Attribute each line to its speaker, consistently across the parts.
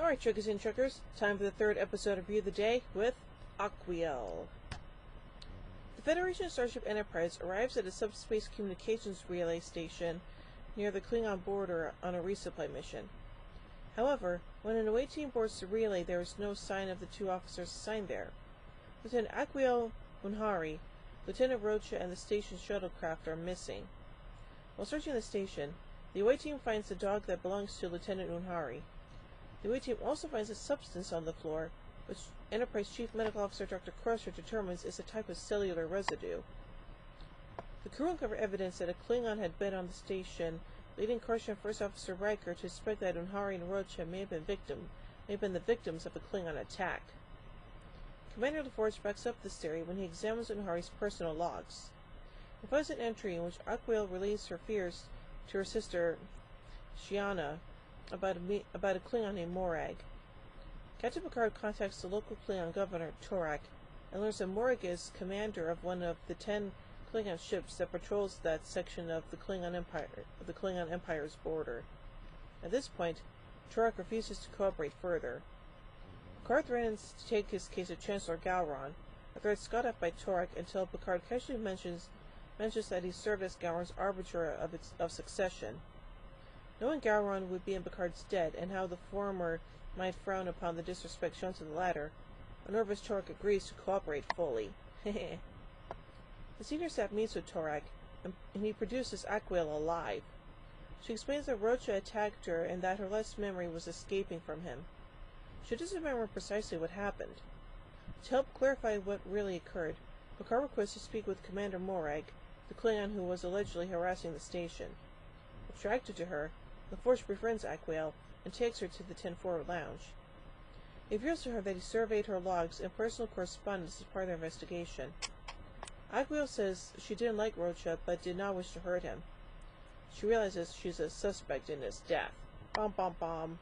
Speaker 1: Alright, truckers and truckers, time for the third episode of Review of the Day with Aquiel. The Federation Starship Enterprise arrives at a subspace communications relay station near the Klingon border on a resupply mission. However, when an away team boards the relay, there is no sign of the two officers assigned there. Lieutenant Aquiel Unhari, Lieutenant Rocha, and the station's shuttlecraft are missing. While searching the station, the away team finds the dog that belongs to Lieutenant Unhari. The away team also finds a substance on the floor, which Enterprise Chief Medical Officer Dr. Crusher determines is a type of cellular residue. The crew uncover evidence that a Klingon had been on the station, leading Crusher and First Officer Riker to suspect that Unhari and Rocha may have been the victims of a Klingon attack. Commander LaForge backs up this theory when he examines Unhari's personal logs. He finds an entry in which Aquiel relays her fears to her sister, Shiana, about a Klingon named Morag. Captain Picard contacts the local Klingon governor, Torak, and learns that Morag is commander of one of the 10 Klingon ships that patrols that section of the Klingon Empire's border. At this point, Torak refuses to cooperate further. Picard threatens to take his case to Chancellor Gowron, a threat got off by Torak until Picard casually mentions that he served as Gowron's arbiter of succession. Knowing Gowron would be in Picard's debt, and how the former might frown upon the disrespect shown to the latter, a nervous Torak agrees to cooperate fully. The senior staff meets with Torak, and he produces Aquiel alive. She explains that Rocha attacked her and that her last memory was escaping from him. She doesn't remember precisely what happened. To help clarify what really occurred, Picard requests to speak with Commander Morag, the Klingon who was allegedly harassing the station. Attracted to her, LaForge befriends Aquiel and takes her to the 10-4 lounge. He reveals to her that he surveyed her logs and personal correspondence as part of their investigation. Aquiel says she didn't like Rocha, but did not wish to hurt him. She realizes she's a suspect in his death. Bom bom bom.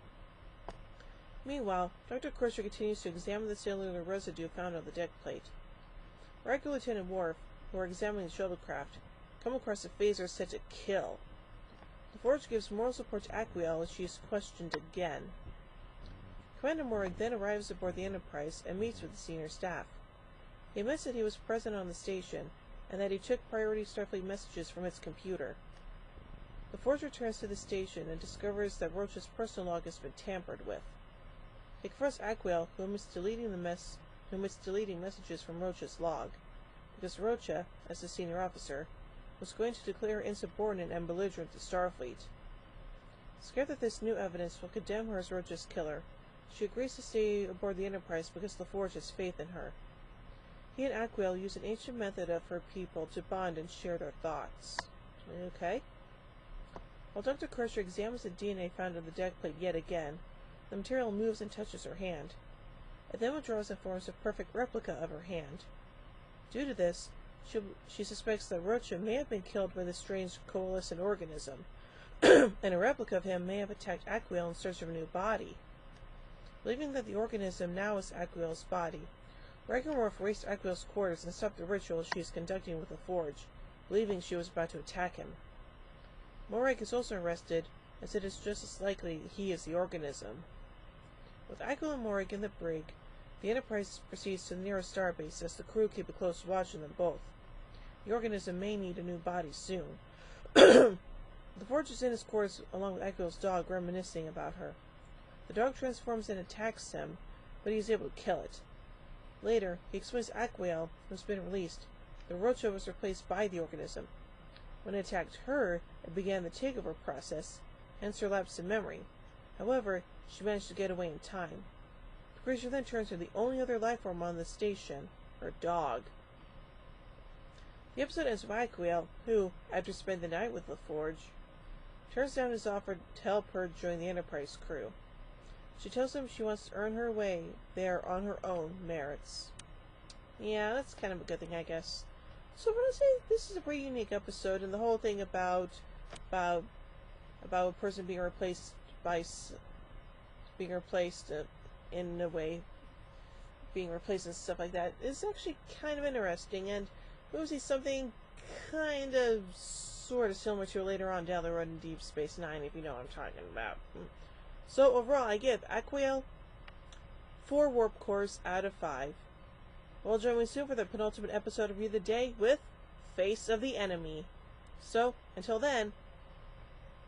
Speaker 1: Meanwhile, Dr. Crusher continues to examine the cellular residue found on the deck plate. Riker and Lieutenant Worf, who are examining the shuttlecraft, come across a phaser set to kill. LaForge gives moral support to Aquiel as she is questioned again. Commander Morag then arrives aboard the Enterprise and meets with the senior staff. He admits that he was present on the station, and that he took priority Starfleet messages from its computer. LaForge returns to the station and discovers that Rocha's personal log has been tampered with. He confronts Aquiel, who admits deleting messages from Rocha's log, because Rocha, as the senior officer, was going to declare her insubordinate and belligerent to Starfleet. Scared that this new evidence will condemn her as Rocha's killer, she agrees to stay aboard the Enterprise because LaForge has faith in her. He and Aquiel use an ancient method of her people to bond and share their thoughts. Okay? While Dr. Crusher examines the DNA found on the deck plate yet again, the material moves and touches her hand. It then withdraws and forms a perfect replica of her hand. Due to this, she suspects that Rocha may have been killed by the strange coalescent organism, and a replica of him may have attacked Aquiel in search of a new body. Believing that the organism now is Aquiel's body, Riker and Worf race to Aquiel's quarters and stop the ritual she is conducting with LaForge, believing she was about to attack him. Morag is also arrested, as it is just as likely he is the organism. With Aquiel and Morag in the brig, the Enterprise proceeds to the nearest starbase as the crew keep a close watch on them both. The organism may need a new body soon. LaForge is in his quarters along with Aquiel's dog, reminiscing about her. The dog transforms and attacks him, but he is able to kill it. Later, he explains to Aquiel, who has been released, that Rocha was replaced by the organism. When it attacked her, it began the takeover process, hence her lapse in memory. However, she managed to get away in time. The creature then turns to the only other life form on the station, her dog. The episode ends with Aquiel, who, after spending the night with LaForge, turns down his offer to help her join the Enterprise crew. She tells him she wants to earn her way there on her own merits. Yeah, that's kind of a good thing, I guess. So I'm gonna say this is a pretty unique episode, and the whole thing about a person being replaced in a way, being replaced and stuff like that is actually kind of interesting, and we'll see something kind of sort of similar to later on down the road in Deep Space Nine, if you know what I'm talking about. So overall, I give Aquiel 4 warp cores out of 5. Well, join me soon for the penultimate episode of Review the Day with Face of the Enemy. So, until then,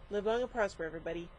Speaker 1: live long and prosper, everybody.